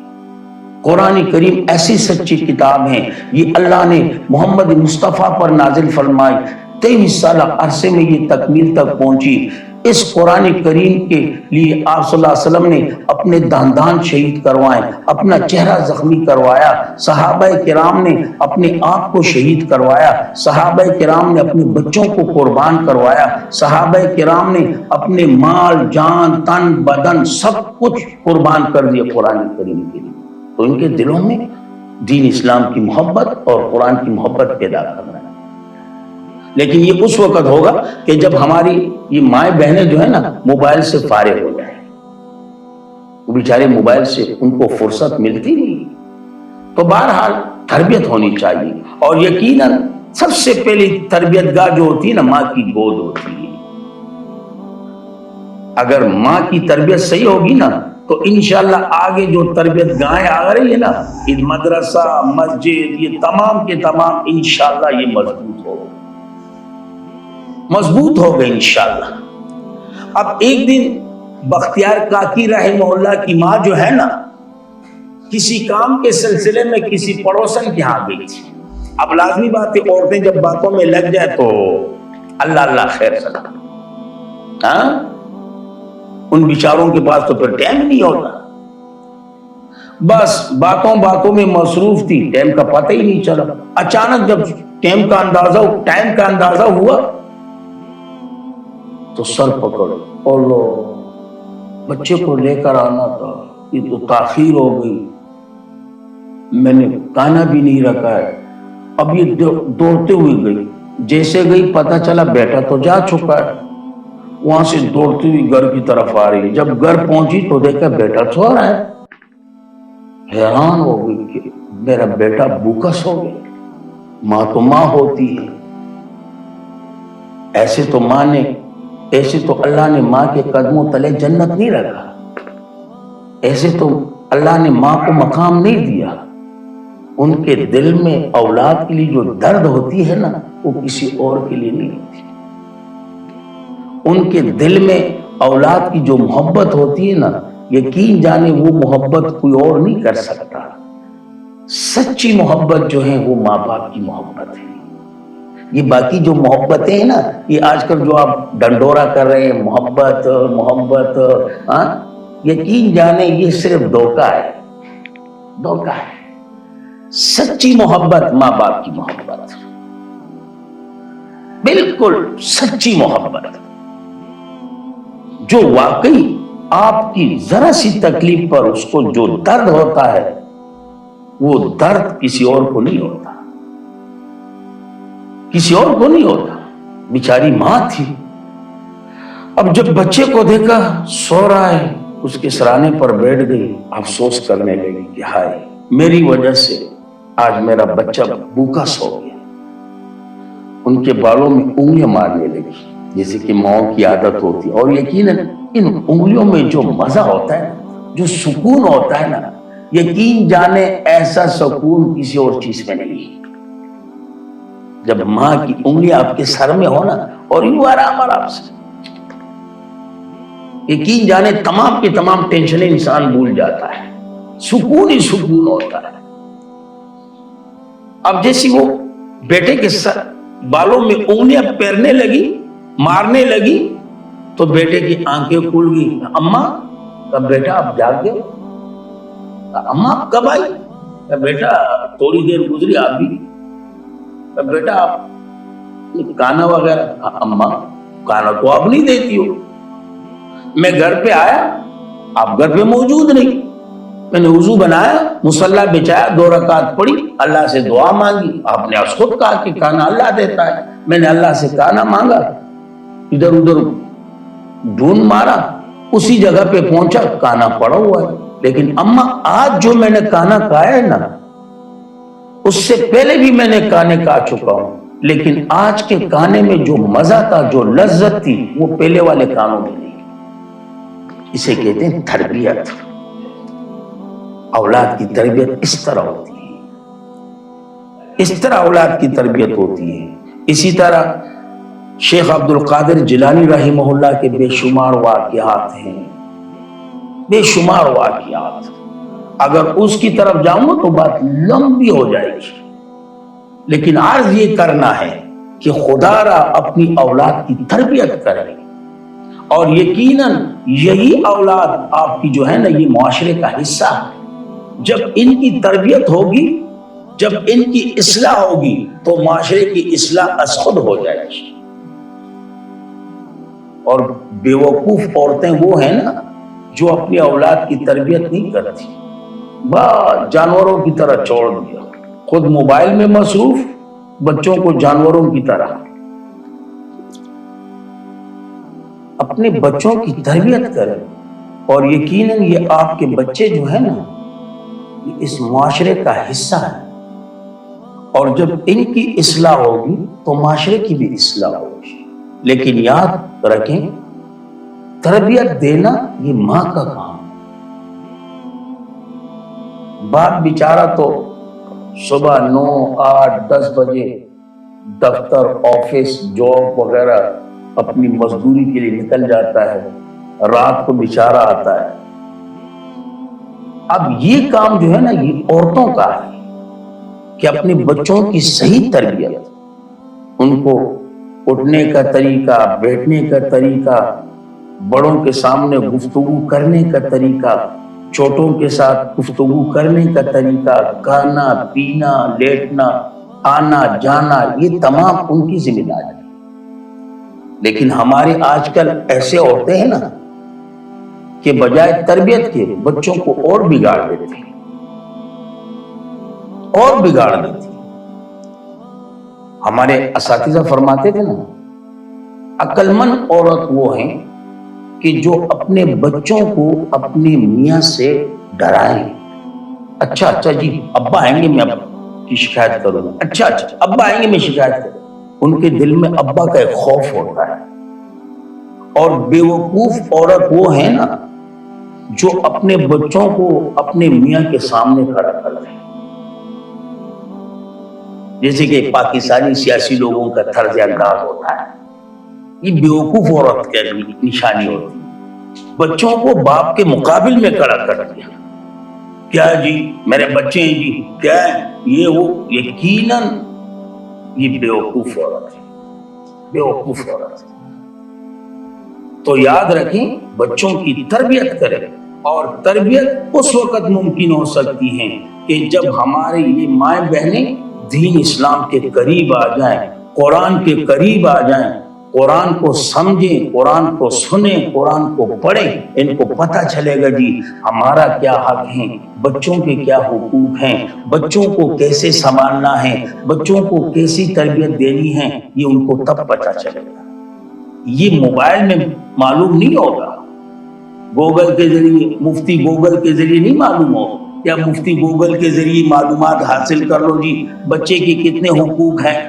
قرآن کریم ایسی سچی کتاب ہے, یہ اللہ نے محمد مصطفیٰ پر نازل فرمائی. 23 سالہ عرصے میں یہ تکمیل تک پہنچی. اس قرآن کریم کے لیے آپ صلی اللہ علیہ وسلم نے اپنے داندان شہید کروائے, اپنا چہرہ زخمی کروایا, صحابہ کرام نے اپنے آپ کو شہید کروایا, صحابہ کرام نے اپنے بچوں کو قربان کروایا, صحابہ کرام نے اپنے مال جان تن بدن سب کچھ قربان کر دیا قرآن کریم کے لیے. تو ان کے دلوں میں دین اسلام کی محبت اور قرآن کی محبت پیدا کرنا ہے. لیکن یہ اس وقت ہوگا کہ جب ہماری یہ مائیں بہنیں جو ہیں نا موبائل سے فارغ ہو جائیں. وہ بیچارے موبائل سے ان کو فرصت ملتی نہیں. تو بہرحال تربیت ہونی چاہیے, اور یقیناً سب سے پہلی تربیت گاہ جو ہوتی ہے نا ماں کی گود ہوتی ہے. اگر ماں کی تربیت صحیح ہوگی نا تو انشاءاللہ آگے جو تربیت گاہیں آ رہی ہے نا, مدرسہ مسجد یہ تمام کے تمام انشاءاللہ یہ مضبوط ہوگا انشاءاللہ. اب ایک دن بختیار کاکی رحمہ اللہ کی ماں جو ہے نا کسی کام کے سلسلے میں کسی پڑوسن کے ہاں گئی تھی. اب لازمی بات ہے عورتیں جب باتوں میں لگ جائے تو اللہ اللہ خیر سنا. ہاں ان بیچاروں کے پاس تو پھر ٹائم نہیں ہوتا. بس باتوں میں مصروف تھی, ٹائم کا پتہ ہی نہیں چلا. اچانک جب ٹائم کا اندازہ ہوا تو سر پکڑ, اور لو بچے کو لے کر آنا تھا, یہ تو تاخیر ہو گئی, میں نے کھانا بھی نہیں رکھا ہے. اب یہ دوڑتے ہوئے گئی, جیسے گئی پتہ چلا بیٹا تو جا چکا ہے. وہاں سے دوڑتی ہوئی گھر کی طرف آ رہی ہے. جب گھر پہنچی تو دیکھا بیٹا سو رہا ہے. حیران ہو گئی کہ میرا بیٹا بھوکا سو گیا. ماں تو ماں ہوتی ہے, ایسے تو اللہ نے ماں کے قدموں تلے جنت نہیں رکھا, ایسے تو اللہ نے ماں کو مقام نہیں دیا. ان کے دل میں اولاد کے لیے جو درد ہوتی ہے نا وہ کسی اور کے لیے نہیں ہوتی. ان کے دل میں اولاد کی جو محبت ہوتی ہے نا, یقین جانے وہ محبت کوئی اور نہیں کر سکتا. سچی محبت جو ہے وہ ماں باپ کی محبت ہے. یہ باقی جو محبتیں ہیں نا, یہ آج کل جو آپ ڈنڈورا کر رہے ہیں محبت, یقین جانے یہ صرف دھوکہ ہے. سچی محبت ماں باپ کی محبت, بالکل سچی محبت, جو واقعی آپ کی ذرا سی تکلیف پر اس کو جو درد ہوتا ہے وہ درد کسی اور کو نہیں ہوتا, بیچاری ماں تھی. اب جب بچے کو دیکھا سو رہا ہے, اس کے سرانے پر بیٹھ گئی, افسوس کرنے لگی کہ ہائے میری وجہ سے آج میرا بچہ بھوکا سو گیا. ان کے بالوں میں انگلیاں مارنے لگی جیسے کہ ماؤں کی عادت ہوتی. اور یقیناً ان انگلیوں میں جو مزہ ہوتا ہے, جو سکون ہوتا ہے نا, یقین جانے ایسا سکون کسی اور چیز میں نہیں. جب ماں کی انگلیاں آپ کے سر میں ہو نا اور یوں آرام سے, یقین جانے تمام کی تمام ٹینشنیں انسان بھول جاتا ہے, سکون ہی سکون ہوتا ہے. اب جیسی وہ بیٹے کے سر بالوں میں انگلیاں پیرنے لگی, مارنے لگی, تو بیٹے کی آنکھیں کھل گئی. اماں, کب بیٹا آپ جاگ گئے؟ اماں کب آئی؟ بیٹا تھوڑی دیر گزری آپ بھی. بیٹا آپ کھانا وغیرہ؟ اماں کھانا تو آپ نہیں دیتی ہو, میں گھر پہ آیا آپ گھر پہ موجود نہیں, میں نے وضو بنایا, مصلی بچایا, 2 رکعت پڑھی, اللہ سے دعا مانگی. آپ نے خود کہا کہ کھانا اللہ دیتا ہے, میں نے اللہ سے کھانا مانگا, ادھر ادھر ڈھونڈ مارا, اسی جگہ پہ پہنچا کھانا پڑا ہوا ہے. لیکن اماں آج جو میں نے کھانا کھایا ہے نا, اس سے پہلے بھی میں نے کھانے کھا چکا ہوں, لیکن آج کے کھانے میں جو مزہ تھا, جو لذت تھی, وہ پہلے والے کھانوں میں نہیں. اسے کہتے ہیں تربیت. اولاد کی تربیت اس طرح ہوتی ہے, اس طرح اولاد کی تربیت ہوتی ہے. اسی طرح شیخ عبد القادر جیلانی رحمہ اللہ کے بے شمار واقعات ہیں, بے شمار واقعات. اگر اس کی طرف جاؤں تو بات لمبی ہو جائے گی, لیکن عرض یہ کرنا ہے کہ خدا را اپنی اولاد کی تربیت کرے, اور یقیناً یہی اولاد آپ کی جو ہے نا یہ معاشرے کا حصہ ہے. جب ان کی تربیت ہوگی, جب ان کی اصلاح ہوگی تو معاشرے کی اصلاح از خود ہو جائے گی. اور بیوقوف عورتیں وہ ہیں نا جو اپنی اولاد کی تربیت نہیں کرتی, بس جانوروں کی طرح چھوڑ دیا, خود موبائل میں مصروف, بچوں کو جانوروں کی طرح. اپنے بچوں کی تربیت کریں, اور یقیناً یہ آپ کے بچے جو ہیں نا یہ اس معاشرے کا حصہ ہے, اور جب ان کی اصلاح ہوگی تو معاشرے کی بھی اصلاح ہوگی. لیکن یاد رکھیں تربیت دینا یہ ماں کا کام. باپ بیچارہ تو صبح 9, 8, 10 بجے دفتر, آفس, جاب وغیرہ اپنی مزدوری کے لیے نکل جاتا ہے, رات کو بیچارہ آتا ہے. اب یہ کام جو ہے نا یہ عورتوں کا ہے کہ اپنے بچوں کی صحیح تربیت، ان کو اٹھنے کا طریقہ، بیٹھنے کا طریقہ، بڑوں کے سامنے گفتگو کرنے کا طریقہ، چھوٹوں کے ساتھ گفتگو کرنے کا طریقہ، کھانا پینا، لیٹنا، آنا جانا، یہ تمام ان کی ذمہ داری ہے۔ لیکن ہمارے آج کل ایسے عورتیں ہیں نا کہ بجائے تربیت کے بچوں کو اور بگاڑ دیتے ہیں، اور بگاڑ دیتی ہیں۔ ہمارے اساتذہ فرماتے تھے نا، عقل مند عورت وہ ہیں کہ جو اپنے بچوں کو اپنے میاں سے ڈرائیں۔ اچھا جی ابا آئیں گے میں اب کی شکایت کروں گا، اچھا ابا آئیں گے میں شکایت کروں۔ ان کے دل میں ابا کا ایک خوف ہوتا ہے۔ اور بیوقوف عورت وہ ہے نا جو اپنے بچوں کو اپنے میاں کے سامنے کھڑا کر رہے ہیں، جیسے کہ پاکستانی سیاسی لوگوں کا طرز انداز ہوتا ہے۔ یہ بیوقوف عورت کی نشانی ہوتی ہے، بچوں کو باپ کے مقابل میں کھڑا کر دیا۔ کیا جی میرے بچے ہیں جی، کیا ہے یہ وہ، یقیناً یہ بیوقوف عورت ہے، بیوقوف عورت ہے۔ تو یاد رکھیں بچوں کی تربیت کریں، اور تربیت اس وقت ممکن ہو سکتی ہے کہ جب ہمارے یہ مائیں بہنیں دین اسلام کے قریب آ جائیں، قرآن کے قریب آ جائیں، قرآن کو سمجھیں، قرآن کو سنیں، قرآن کو پڑھیں، ان کو پتہ چلے گا جی ہمارا کیا حق ہے، بچوں کے کیا حقوق ہیں، بچوں کو کیسے سنبھالنا ہے، بچوں کو کیسی تربیت دینی ہے، یہ ان کو تب پتہ چلے گا۔ یہ موبائل میں معلوم نہیں ہوگا، گوگل کے ذریعے، مفتی گوگل کے ذریعے نہیں معلوم ہو، یا مفتی گوگل کے ذریعے معلومات حاصل کر لو جی بچے کے کتنے حقوق ہیں۔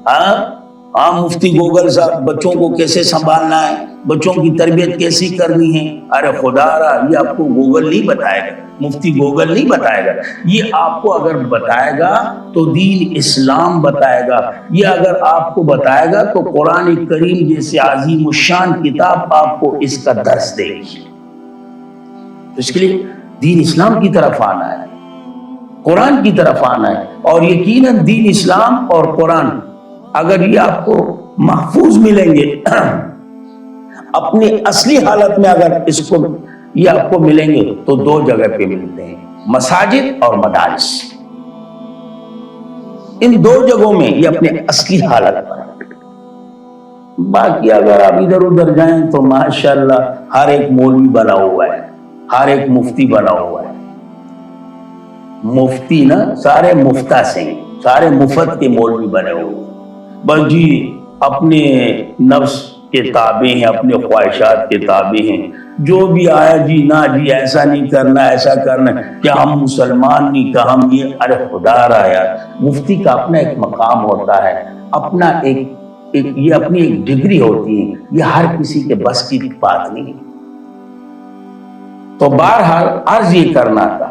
ہاں مفتی گوگل صاحب بچوں کو کیسے سنبھالنا ہے، بچوں کی تربیت کیسی کرنی ہے، ارے خدا را یہ آپ کو گوگل نہیں بتائے گا، مفتی گوگل نہیں بتائے گا۔ یہ آپ کو اگر بتائے گا تو دین اسلام بتائے گا، یہ اگر آپ کو بتائے گا تو قرآن کریم جیسے عظیم الشان کتاب آپ کو اس کا درس دے گی۔ اس کے لیے دین اسلام کی طرف آنا ہے، قرآن کی طرف آنا ہے، اور یقیناً دین اسلام اور قرآن اگر یہ آپ کو محفوظ ملیں گے اپنی اصلی حالت میں، اگر اس کو یہ آپ کو ملیں گے تو دو جگہ پہ ملتے ہیں، مساجد اور مدارس۔ ان دو جگہوں میں یہ اپنے اصلی حالت پر ہے۔ باقی اگر آپ ادھر ادھر جائیں تو ماشاءاللہ ہر ایک مولوی بنا ہوا ہے، ہر ایک مفتی بنا ہوا ہے۔ مفتی نا سارے مفتہ سے ہیں، سارے مفت کے مولوی بنے ہوئے ہیں، بس جی اپنے نفس کے تابع ہیں، اپنے خواہشات کے تابع ہیں، جو بھی آیا جی نہ جی ایسا نہیں کرنا، ایسا کرنا، کیا ہم مسلمان نہیں، کہ ہم یہ، ارے خدا را یار، مفتی کا اپنا ایک مقام ہوتا ہے، اپنا ایک یہ اپنی ایک ڈگری ہوتی ہے، یہ ہر کسی کے بس کی بات نہیں۔ تو بہرحال عرض یہ کرنا تھا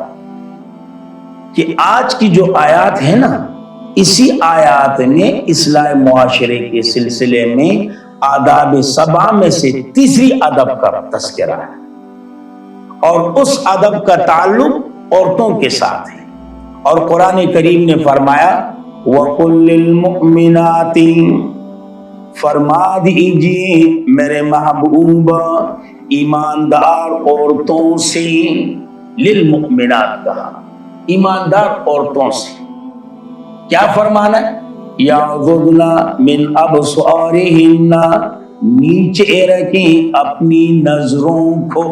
کہ آج کی جو آیات ہے نا، اسی آیات میں اصلاح معاشرے کے سلسلے میں آداب 7 میں سے تیسری ادب کا تذکرہ ہے، اور اس ادب کا تعلق عورتوں کے ساتھ ہے۔ اور قرآن کریم نے فرمایا وَقُلْ لِلْمُؤْمِنَاتِ، فرما دیجیے میرے محبوب ایماندار عورتوں سے، للمؤمنات کہا، ایماندار عورتوں سے کیا فرمانا ہے؟ یغضضن من ابصارہن، نیچے رکھیں اپنی نظروں کو۔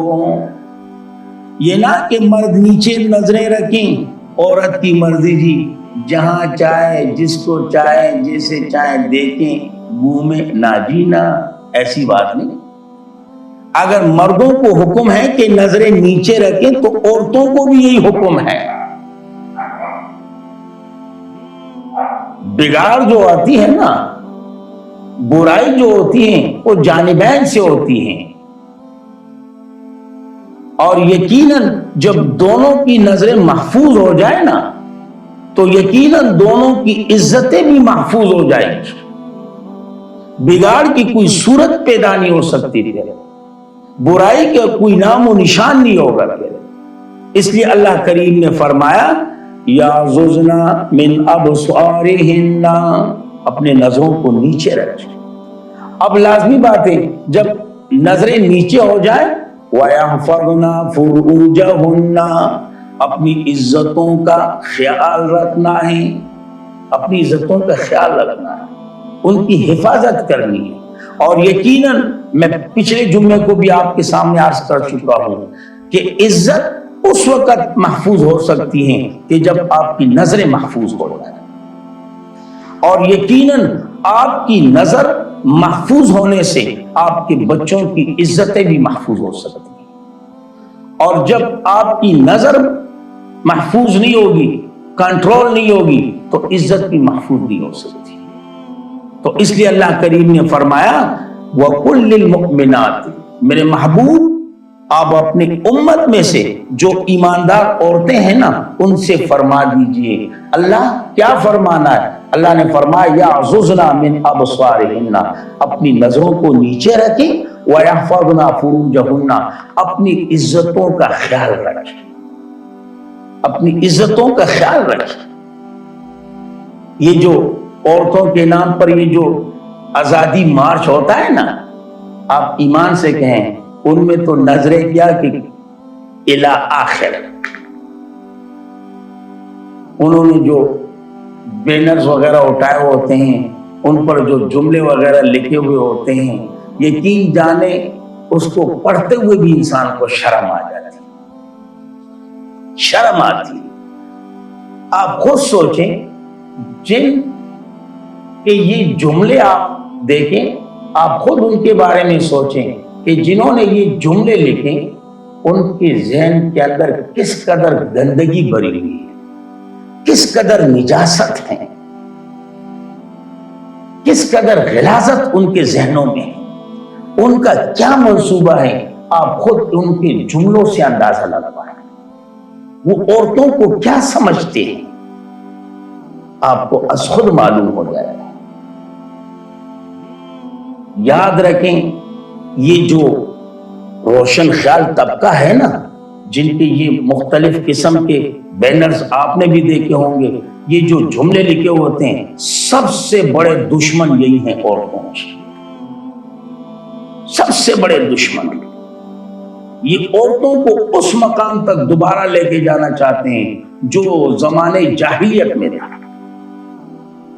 یہ نہ کہ مرد نیچے نظریں رکھیں، عورت کی مرضی جی جہاں چاہے جس کو چاہے جیسے چاہے دیکھیں، گھومے، نہ جی نہ، ایسی بات نہیں۔ اگر مردوں کو حکم ہے کہ نظریں نیچے رکھیں تو عورتوں کو بھی یہی حکم ہے۔ بگاڑ جو آتی ہے نا، برائی جو ہوتی ہیں وہ جانبین سے ہوتی ہیں، اور یقیناً جب دونوں کی نظریں محفوظ ہو جائے نا تو یقیناً دونوں کی عزتیں بھی محفوظ ہو جائیں گی، بگاڑ کی کوئی صورت پیدا نہیں ہو سکتی، برائی کا کوئی نام و نشان نہیں ہوگا۔ اس لیے اللہ کریم نے فرمایا یعظزن من ابصارہن، اپنے نظروں کو نیچے رکھیں۔ اب لازمی بات ہے جب نظریں نیچے ہو جائیں وَيَحْفَظْنَ فُرُوجَهُنَّ، اپنی عزتوں کا خیال رکھنا ہے، اپنی عزتوں کا خیال رکھنا ہے، ان کی حفاظت کرنی ہے۔ اور یقیناً میں پچھلے جمعے کو بھی آپ کے سامنے عرض کر چکا ہوں کہ عزت اس وقت محفوظ ہو سکتی ہیں کہ جب آپ کی نظریں محفوظ ہو جائیں، اور یقیناً آپ کی نظر محفوظ ہونے سے آپ کے بچوں کی عزتیں بھی محفوظ ہو سکتی ہیں، اور جب آپ کی نظر محفوظ نہیں ہوگی، کنٹرول نہیں ہوگی، تو عزت بھی محفوظ نہیں ہو سکتی۔ تو اس لیے اللہ کریم نے فرمایا وَقُلْ لِلْمُؤْمِنَاتِ، میرے محبوب آپ اپنی امت میں سے جو ایماندار عورتیں ہیں نا ان سے فرما دیجئے۔ اللہ کیا فرمانا ہے؟ اللہ نے فرمایا یعظزن من ابصارہن، اپنی نظروں کو نیچے رکھیں، وَيَحْفَظْنَ فُرُوجَهُنَّ، اپنی عزتوں کا خیال رکھیں، اپنی عزتوں کا خیال رکھیں۔ یہ جو عورتوں کے نام پر یہ جو آزادی مارچ ہوتا ہے نا، آپ ایمان سے کہیں ان میں تو نظریں کیا کہ الی آخر، انہوں نے جو بینرز وغیرہ اٹھائے ہوتے ہیں ان پر جو جملے وغیرہ لکھے ہوئے ہوتے ہیں، یقین جانے اس کو پڑھتے ہوئے بھی انسان کو شرم آ جاتی، شرم آتی۔ آپ خود سوچیں جن کہ یہ جملے آپ دیکھیں، آپ خود ان کے بارے میں سوچیں کہ جنہوں نے یہ جملے لکھے ان کے ذہن کے اندر کس قدر گندگی بھری ہوئی ہے، کس قدر نجاست ہے، کس قدر غلاظت ان کے ذہنوں میں ہے، ان کا کیا منصوبہ ہے، آپ خود ان کے جملوں سے اندازہ لگائیں۔ وہ عورتوں کو کیا سمجھتے ہیں آپ کو از خود معلوم ہو جائے گا۔ یاد رکھیں یہ جو روشن خیال طبقہ ہے نا، جن کے یہ مختلف قسم کے بینرز آپ نے بھی دیکھے ہوں گے، یہ جو جملے لکھے ہوتے ہیں، سب سے بڑے دشمن یہی ہیں عورتوں کے، سب سے بڑے دشمن۔ یہ عورتوں کو اس مقام تک دوبارہ لے کے جانا چاہتے ہیں جو زمانے جاہلیت میں تھا۔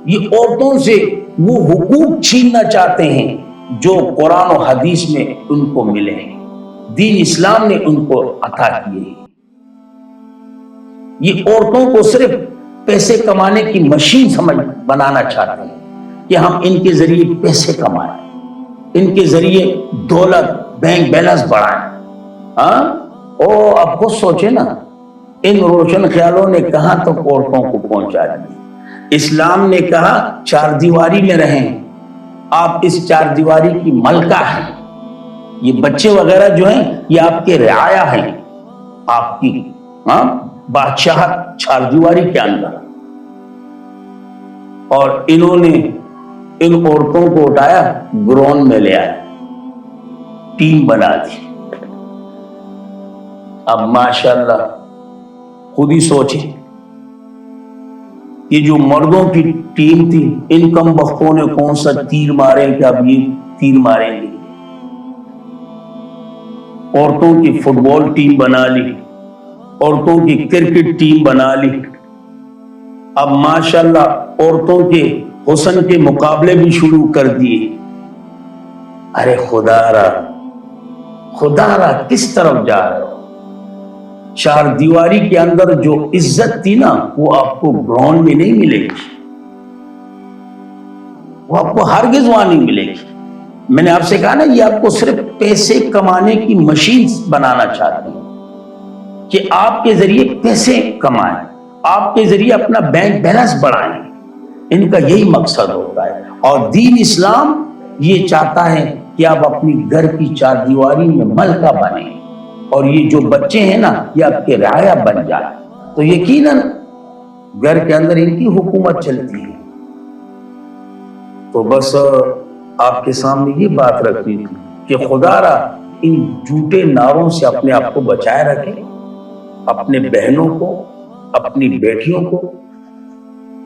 یہ عورتوں سے وہ حقوق چھیننا چاہتے ہیں جو قرآن و حدیث میں ان کو ملے ہیں، دین اسلام نے ان کو عطا کیے ہیں۔ یہ عورتوں کو صرف پیسے کمانے کی مشین سمجھ بنانا چاہتے ہیں کہ ہم ان کے ذریعے پیسے کمائیں، ان کے ذریعے دولت بینک بیلنس بڑھائیں۔ اب خود سوچیں نا، ان روشن خیالوں نے کہاں تک عورتوں کو پہنچا دیا۔ اسلام نے کہا چار دیواری میں رہیں، آپ اس چار دیواری کی ملکہ ہیں، یہ بچے وغیرہ جو ہیں یہ آپ کے رعایا ہیں، آپ کی بادشاہت چار دیواری کے اندر۔ اور انہوں نے ان عورتوں کو اٹھایا گراؤنڈ میں لے آئے، ٹیم بنا دی۔ اب ماشاءاللہ خود ہی سوچیں، یہ جو مردوں کی ٹیم تھی ان کم بختوں نے کون سا تیر مارے کہ اب یہ تیر ماریں گے۔ عورتوں کی فٹ بال ٹیم بنا لی، عورتوں کی کرکٹ ٹیم بنا لی، اب ماشاءاللہ عورتوں کے حسن کے مقابلے بھی شروع کر دیے۔ ارے خدا را کس طرف جا رہے ہو؟ چار دیواری کے اندر جو عزت تھی نا وہ آپ کو گراؤنڈ میں نہیں ملے گی، وہ آپ کو ہرگز وہاں نہیں ملے گی۔ میں نے آپ سے کہا نا یہ آپ کو صرف پیسے کمانے کی مشین بنانا چاہتے ہیں کہ آپ کے ذریعے پیسے کمائیں، آپ کے ذریعے اپنا بینک بیلنس بڑھائیں، ان کا یہی مقصد ہوتا ہے۔ اور دین اسلام یہ چاہتا ہے کہ آپ اپنی گھر کی چار دیواری میں ملکہ بنیں، اور یہ جو بچے ہیں نا یہ آپ کے رعایا بن جائے، تو یقیناً گھر کے اندر ان کی حکومت چلتی ہے۔ تو بس آپ کے سامنے یہ بات رکھنی تھی کہ خدا را ان جھوٹے نعروں سے اپنے آپ کو بچائے رکھیں، اپنے بہنوں کو، اپنی بیٹیوں کو،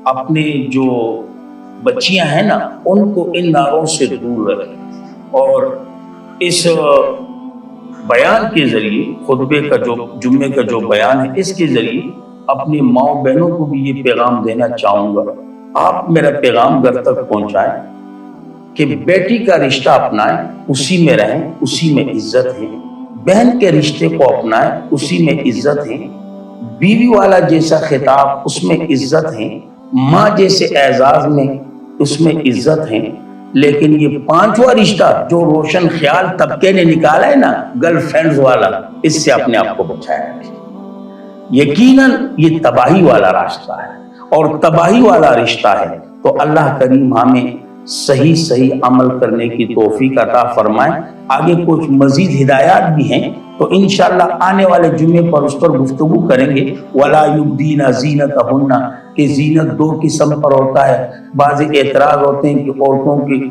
اپنے جو بچیاں ہیں نا ان کو ان ناروں سے دور رکھیں، اور اس بیان کے ذریعے، خطبے کا جو جمعے کا جو بیان ہے اس کے ذریعے اپنی ماؤں بہنوں کو بھی یہ پیغام دینا چاہوں گا، آپ میرا پیغام گھر تک پہنچائیں کہ بیٹی کا رشتہ اپنائیں، اسی میں رہیں، اسی میں عزت ہے، بہن کے رشتے کو اپنائیں، اسی میں عزت ہے، بیوی والا جیسا خطاب اس میں عزت ہے، ماں جیسے اعزاز میں اس میں عزت ہے، لیکن یہ پانچواں رشتہ جو روشن خیال طبقے نے نکالا ہے نا، گرل فرینڈز والا، اس سے اپنے آپ کو بچایا ہے۔ یقیناً یہ تباہی والا راستہ ہے اور تباہی والا رشتہ ہے، تو اللہ کریم ہمیں صحیح عمل کرنے کی توفیق عطا فرمائے۔ آگے کچھ مزید ہدایات بھی ہیں تو انشاءاللہ آنے والے جمعے پر اس پر گفتگو کریں گے۔ وَلَا يُبْدِينَ زِينَتَهُنَّ کہ زینت دو قسم پر ہوتا ہے، بعض اعتراض ہوتے ہیں کہ عورتوں کی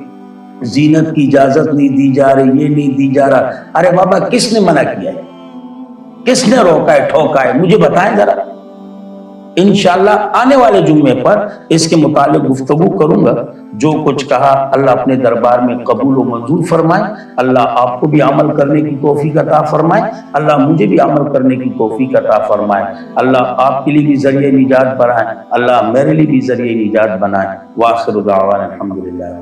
زینت کی اجازت نہیں دی جا رہی، یہ نہیں دی جا رہا۔ ارے بابا کس نے منع کیا ہے؟ کس نے روکا ہے، ٹھوکا ہے؟ مجھے بتائیں ذرا۔ انشاءاللہ آنے والے جمعے پر اس کے متعلق گفتگو کروں گا۔ جو کچھ کہا اللہ اپنے دربار میں قبول و منظور فرمائے، اللہ آپ کو بھی عمل کرنے کی توفیق عطا فرمائے، اللہ مجھے بھی عمل کرنے کی توفیق عطا فرمائے، اللہ آپ کے لیے بھی ذریعہ نجات بنائے، اللہ میرے لیے بھی ذریعہ نجات بنائے۔ وآخر دعوانا الحمدللہ۔